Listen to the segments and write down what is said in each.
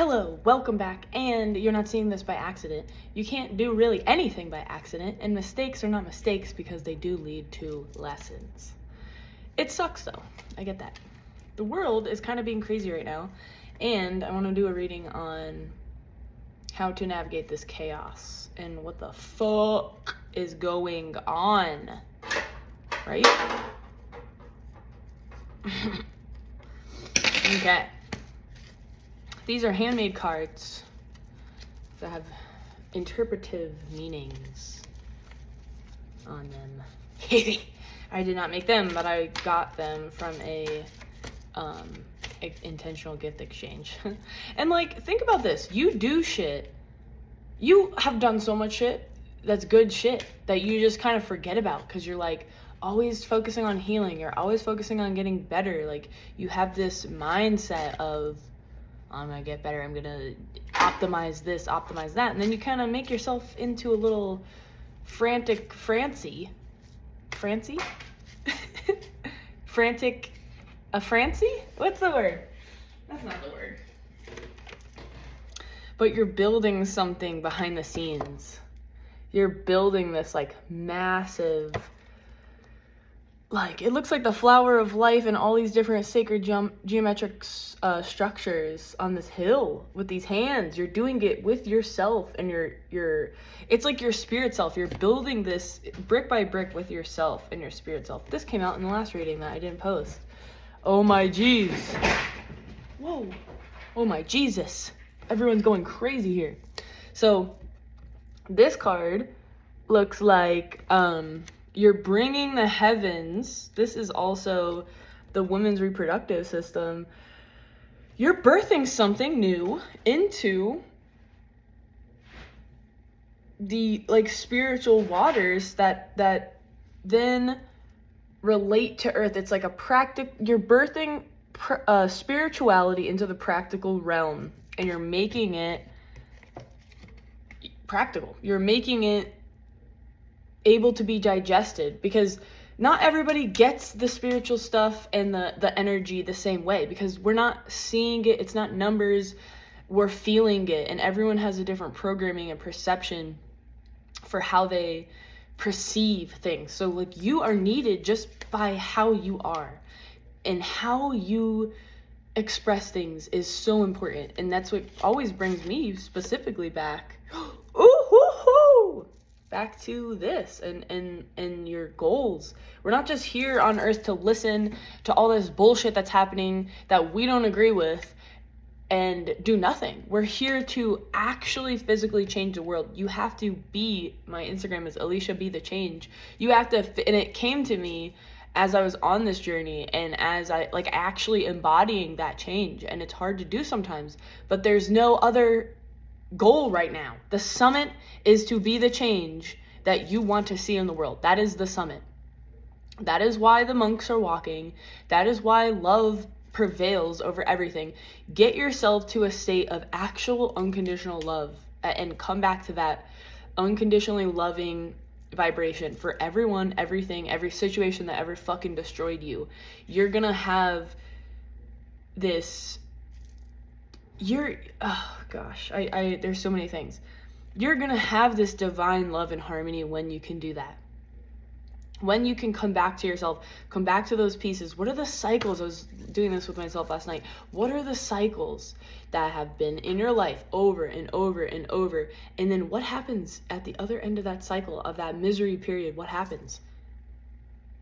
Hello, welcome back, and you're not seeing this by accident. You can't do really anything by accident, and mistakes are not mistakes because they do lead to lessons. It sucks though, I get that. The world is kind of being crazy right now, and I want to do a reading on how to navigate this chaos and what the fuck is going on, right? Okay. These are handmade cards that have interpretive meanings on them. I did not make them, but I got them from a intentional gift exchange. And like, think about this. You do shit. You have done so much shit that's good shit that you just kind of forget about because you're like always focusing on healing. You're always focusing on getting better. Like, you have this mindset of, I'm gonna get better, I'm gonna optimize this, optimize that, and then you kind of make yourself into a little frantic Francie? Frantic, a Francie? What's the word? That's not the word. But you're building something behind the scenes. You're building this like massive, like, it looks like the flower of life and all these different sacred geometric structures on this hill with these hands. You're doing it with yourself and your it's like your spirit self. You're building this brick by brick with yourself and your spirit self. This came out in the last reading that I didn't post. Oh my jeez. Whoa. Oh my Jesus. Everyone's going crazy here. So this card looks like you're bringing the heavens. This is also the women's reproductive system. You're birthing something new into the like spiritual waters that then relate to earth. It's like you're birthing spirituality into the practical realm, and you're making it practical. You're making it able to be digested, because not everybody gets the spiritual stuff and the energy the same way, because we're not seeing it. It's not numbers. We're feeling it, and everyone has a different programming and perception for how they perceive things. So like, you are needed just by how you are, and how you express things is so important. And that's what always brings me specifically back back to this and your goals. We're not just here on earth to listen to all this bullshit that's happening that we don't agree with and do nothing. We're here to actually physically change the world. You have to be, my Instagram is Alicia Be The Change. You have to, and it came to me as I was on this journey, and as I like actually embodying that change. And it's hard to do sometimes, but there's no other goal right now. The summit is to be the change that you want to see in the world. That is the summit. That is why the monks are walking. That is why love prevails over everything. Get yourself to a state of actual unconditional love, and come back to that unconditionally loving vibration for everyone, everything, every situation that ever fucking destroyed you. You're gonna have this, oh gosh, I there's so many things. You're gonna have this divine love and harmony when you can do that. When you can come back to yourself, come back to those pieces. What are the cycles? I was doing this with myself last night. What are the cycles that have been in your life over and over and over? And then what happens at the other end of that cycle, of that misery period? What happens?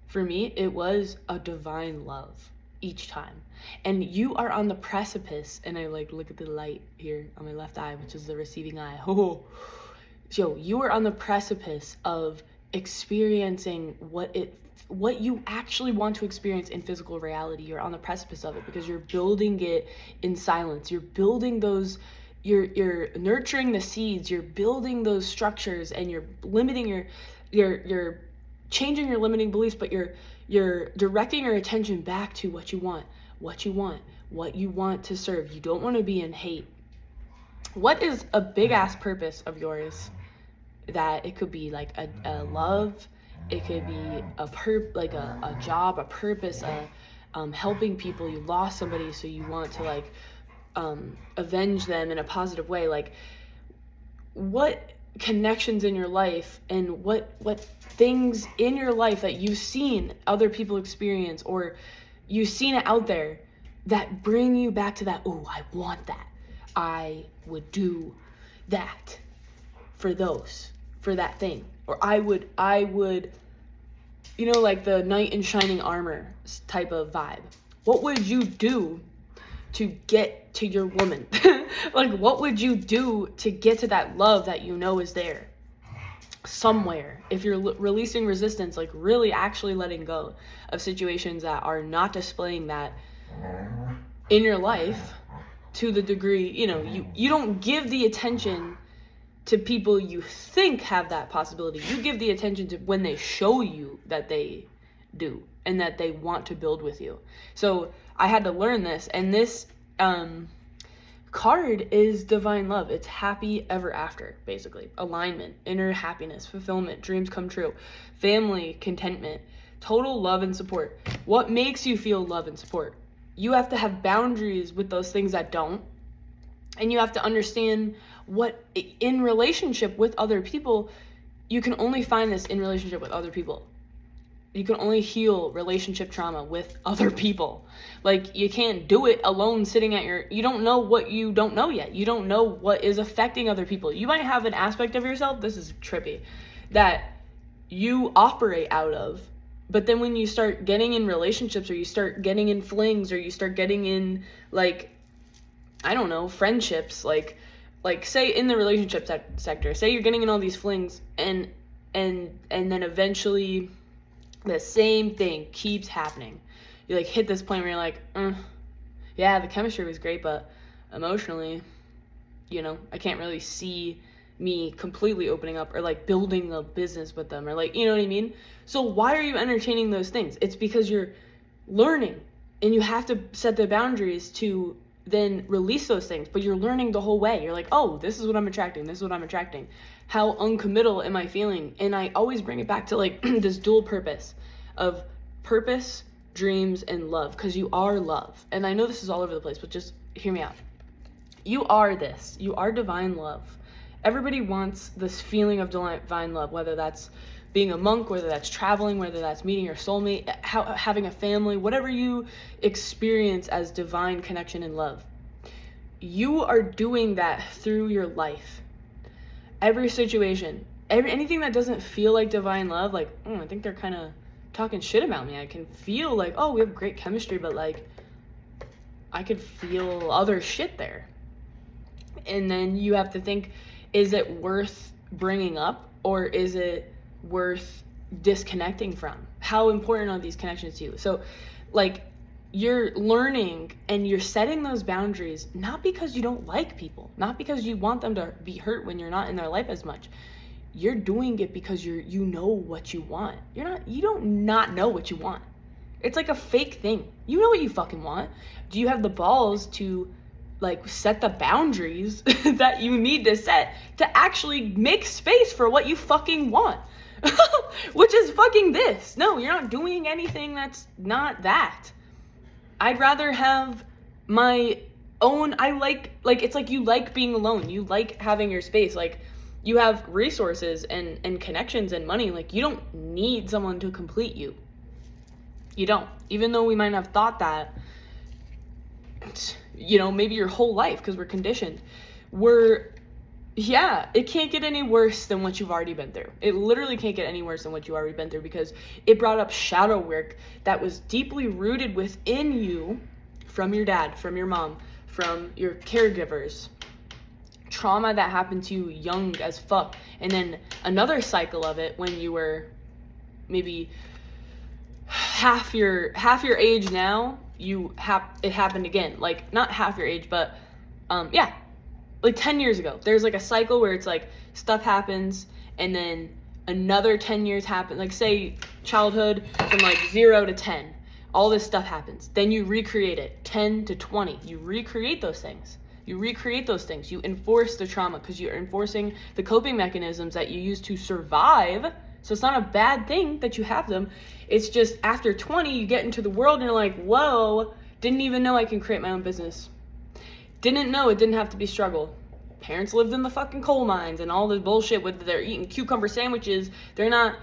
For me, it was a divine love each time. And you are on the precipice, and I like look at the light here on my left eye, which is the receiving eye. Oh, so you are on the precipice of experiencing what you actually want to experience in physical reality. You're on the precipice of it because you're building it in silence. You're building those, you're nurturing the seeds, you're building those structures, and you're limiting you're changing your limiting beliefs, but you're directing your attention back to what you want to serve. You don't want to be in hate. What is a big ass purpose of yours? That it could be like a love, it could be a job, a purpose, helping people. You lost somebody, so you want to like avenge them in a positive way. Like, what connections in your life and what things in your life that you've seen other people experience, or you've seen it out there, that bring you back to that, oh, I want that. I would do that for that thing. Or I would, like the knight in shining armor type of vibe. What would you do to get to your woman? Like, what would you do to get to that love that you know is there somewhere? If you're releasing resistance, like really actually letting go of situations that are not displaying that in your life to the degree, you don't give the attention to people you think have that possibility. You give the attention to when they show you that they do and that they want to build with you. So I had to learn this, and this card is divine love. It's happy ever after, basically. Alignment, inner happiness, fulfillment, dreams come true, family, contentment, total love and support. What makes you feel love and support? You have to have boundaries with those things that don't. And you have to understand what, in relationship with other people, you can only find this in relationship with other people. You can only heal relationship trauma with other people. Like, you can't do it alone sitting at you don't know what you don't know yet. You don't know what is affecting other people. You might have an aspect of yourself, this is trippy, that you operate out of. But then when you start getting in relationships, or you start getting in flings, or you start getting in, like, I don't know, friendships, like say in the relationship sector, say you're getting in all these flings, and then eventually the same thing keeps happening. You like hit this point where you're like, yeah, the chemistry was great, but emotionally, I can't really see me completely opening up, or like building a business with them, or like, you know what I mean? So why are you entertaining those things? It's because you're learning, and you have to set the boundaries to then release those things, but you're learning the whole way. You're like, oh, this is what I'm attracting. This is what I'm attracting. How uncommittal am I feeling? And I always bring it back to like this dual purpose of purpose, dreams, and love, because you are love. And I know this is all over the place, but just hear me out. You are this. You are divine love. Everybody wants this feeling of divine love, whether that's being a monk, whether that's traveling, whether that's meeting your soulmate, having a family, whatever you experience as divine connection and love. You are doing that through your life. Every situation, anything that doesn't feel like divine love, like, I think they're kind of talking shit about me. I can feel like, oh, we have great chemistry, but like, I could feel other shit there. And then you have to think, is it worth bringing up, or is it worth disconnecting from? How important are these connections to you? So like, you're learning and you're setting those boundaries, not because you don't like people, not because you want them to be hurt when you're not in their life as much. You're doing it because you know what you want. You don't not know what you want. It's like a fake thing. You know what you fucking want. Do you have the balls to like set the boundaries that you need to set to actually make space for what you fucking want? Which is fucking this. No, you're not doing anything that's not that. I'd rather have my own, it's like you like being alone. You like having your space. Like, you have resources and connections and money. Like, you don't need someone to complete you. You don't. Even though we might have thought that, maybe your whole life, because we're conditioned. It can't get any worse than what you've already been through. It literally can't get any worse than what you've already been through, because it brought up shadow work that was deeply rooted within you from your dad, from your mom, from your caregivers. Trauma that happened to you young as fuck. And then another cycle of it when you were maybe half your age now, it happened again. Like, not half your age, but like 10 years ago. There's like a cycle where it's like stuff happens, and then another 10 years happen. Like, say childhood from like 0 to 10, all this stuff happens. Then you recreate it. 10 to 20, you recreate those things. You enforce the trauma because you're enforcing the coping mechanisms that you use to survive. So it's not a bad thing that you have them. It's just after 20, you get into the world and you're like, whoa, didn't even know I can create my own business. Didn't know it didn't have to be struggle. Parents lived in the fucking coal mines and all this bullshit with they're eating cucumber sandwiches. They're not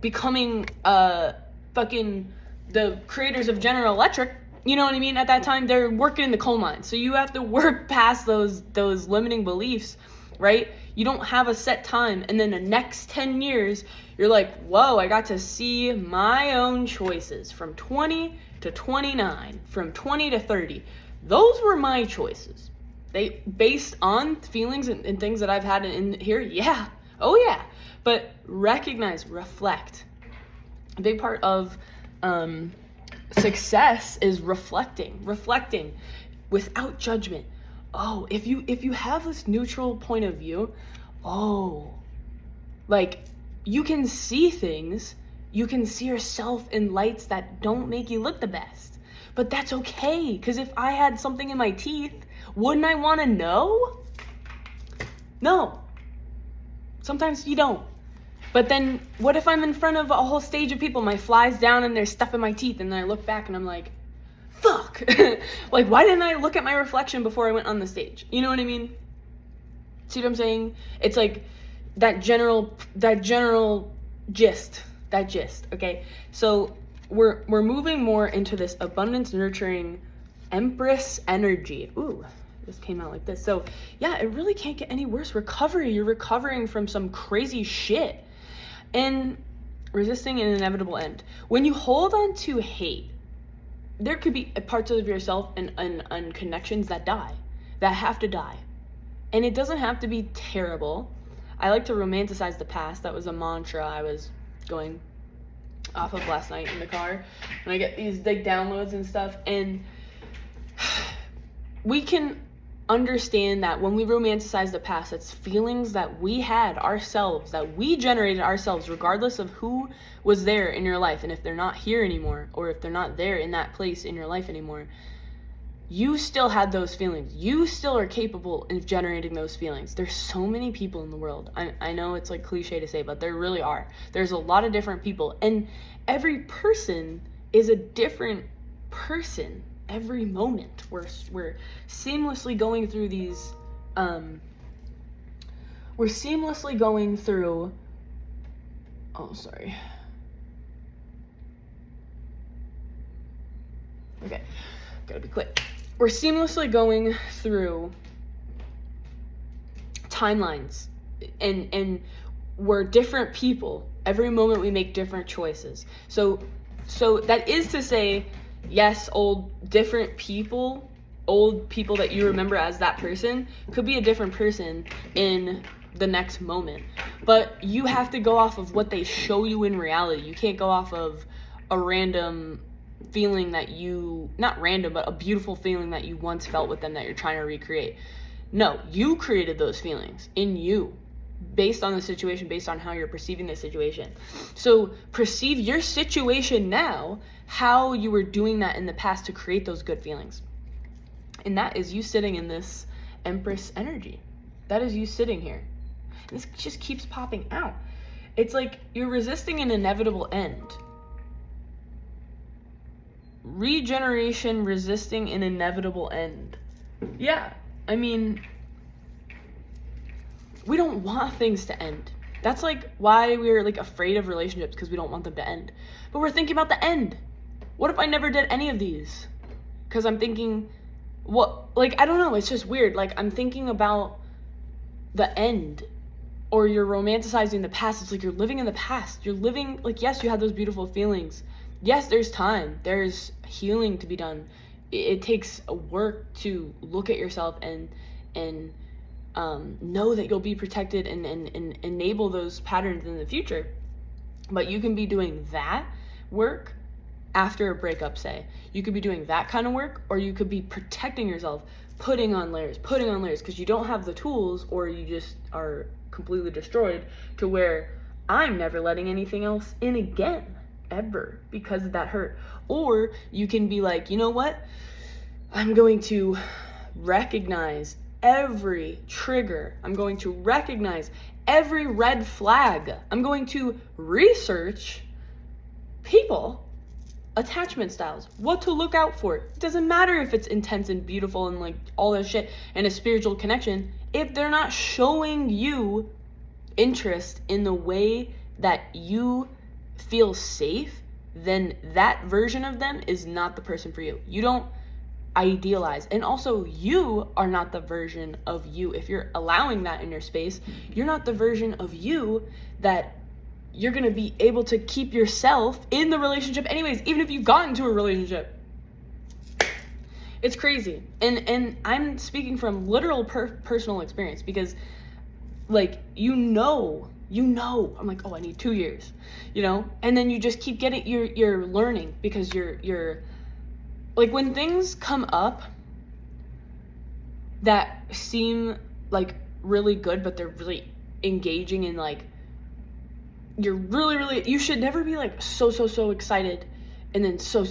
becoming fucking the creators of General Electric. You know what I mean? At that time, they're working in the coal mines. So you have to work past those limiting beliefs, right? You don't have a set time. And then the next 10 years, you're like, whoa, I got to see my own choices from 20 to 29, from 20 to 30. Those were my choices. They based on feelings and things that I've had in here. Yeah. Oh, yeah. But recognize, reflect. A big part of success is reflecting without judgment. Oh, if you have this neutral point of view, like you can see things, you can see yourself in lights that don't make you look the best. But that's okay, because if I had something in my teeth, wouldn't I want to know? No. Sometimes you don't. But then, what if I'm in front of a whole stage of people, my fly's down and there's stuff in my teeth, and then I look back and I'm like, fuck! Like, why didn't I look at my reflection before I went on the stage? You know what I mean? See what I'm saying? It's like that general gist, okay? So, we're moving more into this abundance, nurturing, Empress energy. Ooh, this came out like this. So, yeah, it really can't get any worse. Recovery, you're recovering from some crazy shit. And resisting an inevitable end. When you hold on to hate, there could be parts of yourself and connections that die, that have to die. And it doesn't have to be terrible. I like to romanticize the past. That was a mantra I was going off of last night in the car. And I get these big downloads and stuff. And we can understand that when we romanticize the past, it's feelings that we had ourselves, that we generated ourselves, regardless of who was there in your life. And if they're not here anymore, or if they're not there in that place in your life anymore, you still had those feelings. You still are capable of generating those feelings. There's so many people in the world. I know it's like cliche to say, but there really are. There's a lot of different people, and every person is a different person. Every moment we're seamlessly going through these okay, gotta be quick. We're seamlessly going through timelines, and we're different people. Every moment we make different choices. So that is to say, yes, old people that you remember as that person could be a different person in the next moment. But you have to go off of what they show you in reality. You can't go off of a random feeling that not random, but a beautiful feeling that you once felt with them that you're trying to recreate. No, you created those feelings in you based on the situation, based on how you're perceiving the situation. So perceive your situation now how you were doing that in the past to create those good feelings. And that is you sitting in this Empress energy. That is you sitting here. And this just keeps popping out. It's like you're resisting an inevitable end. Regeneration, resisting an inevitable end. Yeah, I mean, we don't want things to end. That's like why we're like afraid of relationships, because we don't want them to end. But we're thinking about the end. What if I never did any of these? Because I'm thinking, I don't know, it's just weird. Like, I'm thinking about the end, or you're romanticizing the past. It's like you're living in the past. You're living, like, yes, you had those beautiful feelings. Yes, there's time. There's healing to be done. It takes work to look at yourself and know that you'll be protected and enable those patterns in the future. But you can be doing that work after a breakup, say. You could be doing that kind of work, or you could be protecting yourself, putting on layers, because you don't have the tools, or you just are completely destroyed to where I'm never letting anything else in again, ever, because of that hurt. Or you can be like, you know what? I'm going to recognize every trigger. I'm going to recognize every red flag. I'm going to research people attachment styles, what to look out for. It doesn't matter if it's intense and beautiful and like all that shit and a spiritual connection. If they're not showing you interest in the way that you feel safe, then that version of them is not the person for you. You don't idealize. And also, you are not the version of you. If you're allowing that in your space, you're not the version of you that you're going to be able to keep yourself in the relationship anyways, even if you've gotten to a relationship. It's crazy. And I'm speaking from literal personal experience, because like, I'm like, oh, I need 2 years, and then you just keep getting, you're learning, because you're like, when things come up that seem like really good, but they're really engaging, and like, you're really, you should never be like so excited and then so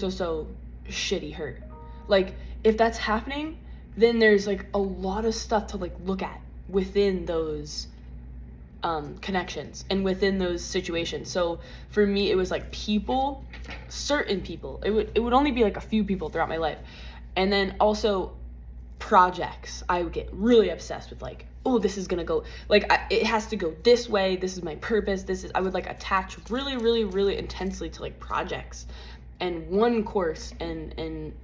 shitty hurt. Like, if that's happening, then there's like a lot of stuff to like look at within those connections and within those situations. So for me, it was like people, certain people. It would only be like a few people throughout my life. And then also projects. I would get really obsessed with like, oh, this is gonna go, like, it has to go this way, this is my purpose, I would like attach really intensely to like projects and one course and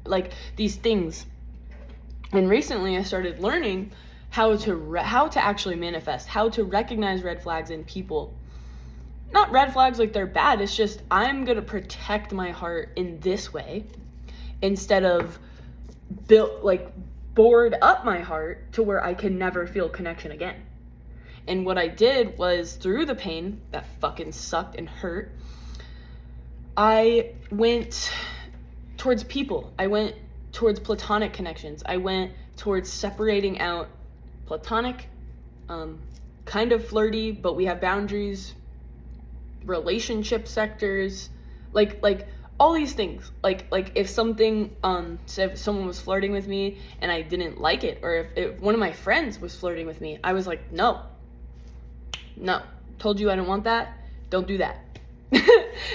like these things. And recently I started learning how to actually manifest, how to recognize red flags in people. Not red flags like they're bad, it's just, I'm gonna protect my heart in this way instead of board up my heart to where I can never feel connection again. And what I did was, through the pain that fucking sucked and hurt, I went towards people. I went towards platonic connections. I went towards separating out platonic, kind of flirty, but we have boundaries, relationship sectors, like all these things. Like if something, so if someone was flirting with me and I didn't like it, or if one of my friends was flirting with me, I was like, no, told you I don't want that, don't do that.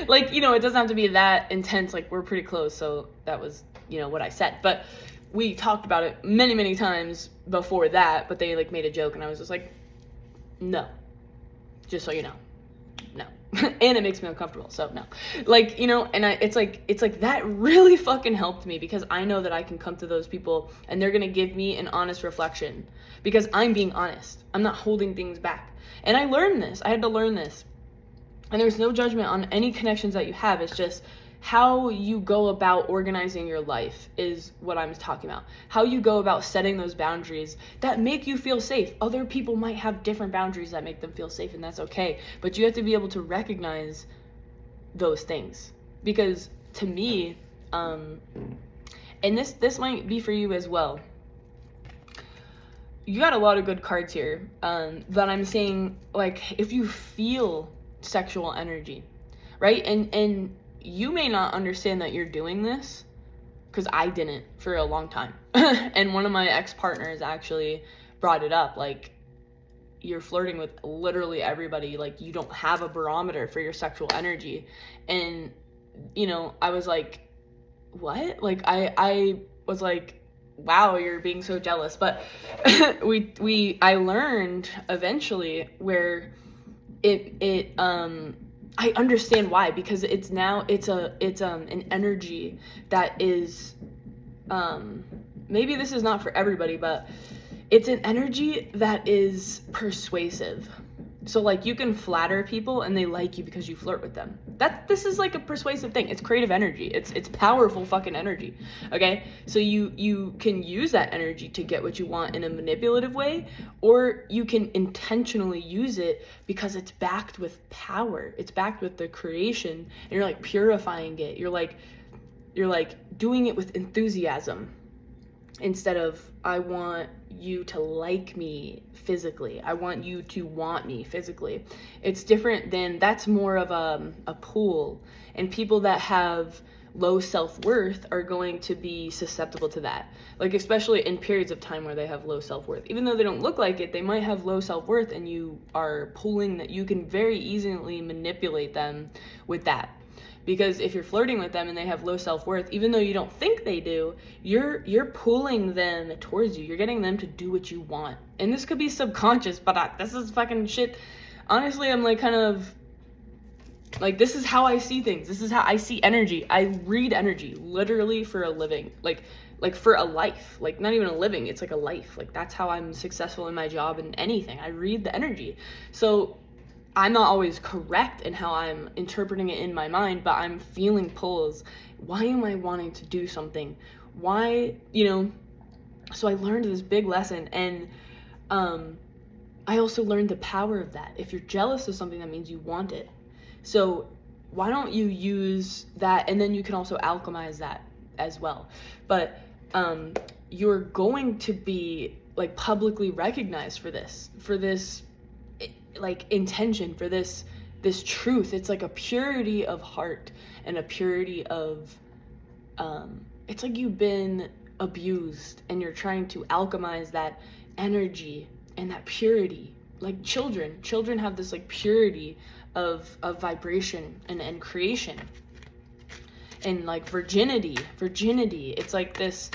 Like, it doesn't have to be that intense, like, we're pretty close, so that was, what I said, but we talked about it many times before that, but they like made a joke and I was just like, no, just so you know, no. And it makes me uncomfortable, so no. Like, and it's like that really fucking helped me, because I know that I can come to those people and they're gonna give me an honest reflection, because I'm being honest. I'm not holding things back. And I had to learn this. And there's no judgment on any connections that you have. It's just how you go about organizing your life is what I'm talking about. How you go about setting those boundaries that make you feel safe. Other people might have different boundaries that make them feel safe, and that's okay. But you have to be able to recognize those things. Because to me, and this might be for you as well, you got a lot of good cards here, that I'm saying, like, if you feel sexual energy, right? And you may not understand that you're doing this, because I didn't for a long time. And one of my ex-partners actually brought it up, like, you're flirting with literally everybody, like, you don't have a barometer for your sexual energy. And I was like, what? Like, I was like, wow, you're being so jealous. But I learned eventually where I understand why, because it's an energy that is, maybe this is not for everybody, but it's an energy that is persuasive. So like, you can flatter people and they like you because you flirt with them. This is like a persuasive thing. It's creative energy. It's powerful fucking energy. Okay? So you can use that energy to get what you want in a manipulative way, or you can intentionally use it because it's backed with power. It's backed with the creation, and you're like purifying it. You're like doing it with enthusiasm, instead of, I want you to like me physically. I want you to want me physically. It's different than, that's more of a pull. And people that have low self-worth are going to be susceptible to that. Like, especially in periods of time where they have low self-worth. Even though they don't look like it, they might have low self-worth, and you are pulling that. You can very easily manipulate them with that. Because if you're flirting with them and they have low self-worth, even though you don't think they do, you're pulling them towards you. You're getting them to do what you want. And this could be subconscious, but this is fucking shit. Honestly, I'm like kind of like, this is how I see things. This is how I see energy. I read energy literally for a living. Like for a life. Like, not even a living, it's like a life. Like, that's how I'm successful in my job and anything. I read the energy. So I'm not always correct in how I'm interpreting it in my mind, but I'm feeling pulls. Why am I wanting to do something? Why, so I learned this big lesson, and I also learned the power of that. If you're jealous of something, that means you want it. So why don't you use that, and then you can also alchemize that as well. But you're going to be like publicly recognized for this like intention, for this truth. It's like a purity of heart and a purity of it's like you've been abused and you're trying to alchemize that energy and that purity. Like children have this like purity of vibration and creation. And like virginity, it's like this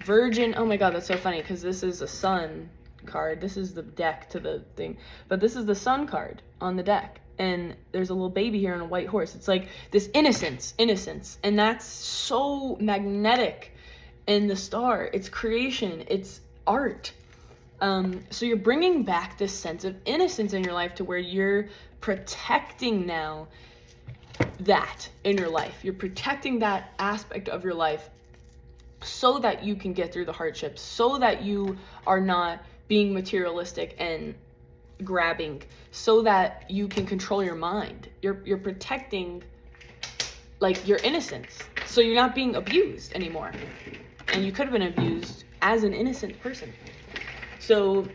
virgin. Oh my god, that's so funny, because this is a sun card. This is the deck to the thing, but this is the sun card on the deck, and there's a little baby here on a white horse. It's like this innocence, and that's so magnetic in the star. It's creation, it's art. So you're bringing back this sense of innocence in your life, to where you're protecting now that in your life. You're protecting that aspect of your life so that you can get through the hardships, so that you are not being materialistic and grabbing, so that you can control your mind. You're protecting like your innocence, so you're not being abused anymore. And you could have been abused as an innocent person. So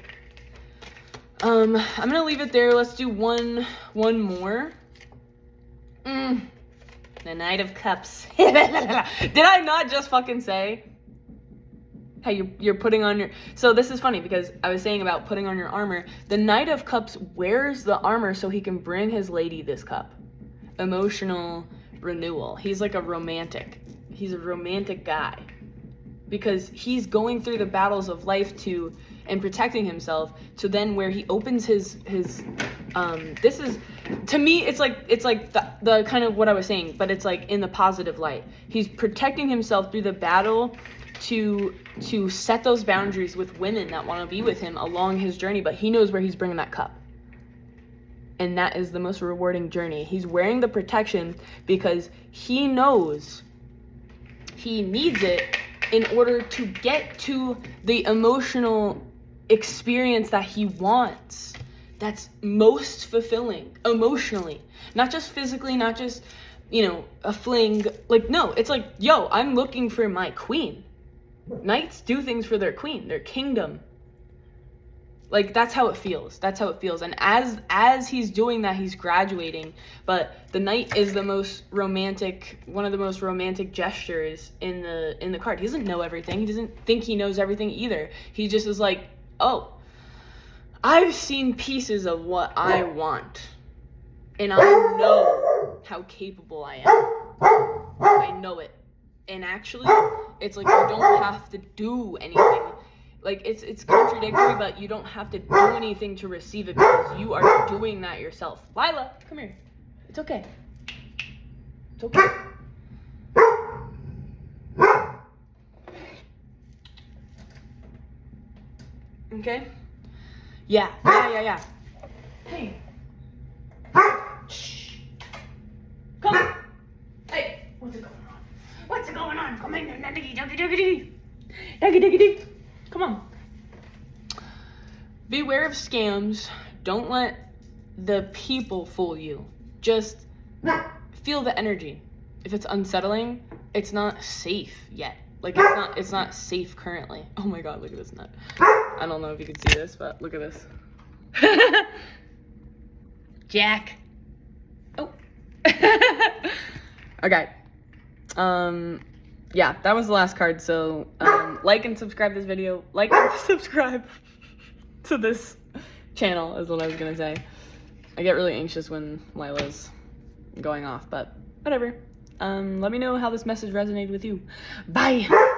I'm gonna leave it there. Let's do one more. The Knight of Cups. Did I not just fucking say, hey, you're putting on your... So this is funny, because I was saying about putting on your armor. The Knight of Cups wears the armor so he can bring his lady this cup. Emotional renewal. He's like a romantic. He's a romantic guy. Because he's going through the battles of life and protecting himself, to then where he opens his this is, to me, it's like the kind of what I was saying, but it's like in the positive light. He's protecting himself through the battle to set those boundaries with women that want to be with him along his journey, but he knows where he's bringing that cup. And that is the most rewarding journey. He's wearing the protection because he knows he needs it in order to get to the emotional experience that he wants, that's most fulfilling emotionally, not just physically, not just a fling. Like, no, it's like, yo, I'm looking for my queen. Knights do things for their queen, their kingdom. Like, that's how it feels. And as he's doing that, he's graduating. But the knight is one of the most romantic gestures in the card. He doesn't know everything. He doesn't think he knows everything either. He just is like, oh, I've seen pieces of what I want, and I know how capable I am. I know it. And actually, it's like, you don't have to do anything. Like, it's contradictory, but you don't have to do anything to receive it, because you are doing that yourself. Lila, come here. It's okay. It's okay. Okay? Yeah. Hey. Shh. Come. Hey. What's going on? Come in. Duggy. Come on. Beware of scams. Don't let the people fool you. Just feel the energy. If it's unsettling, it's not safe yet. Like, it's not safe currently. Oh my god, look at this nut. I don't know if you can see this, but look at this. Jack. Oh. Okay. Yeah, that was the last card. So, like and subscribe this video. Like and subscribe to this channel is what I was gonna say. I get really anxious when Lila's going off, but whatever. Let me know how this message resonated with you. Bye.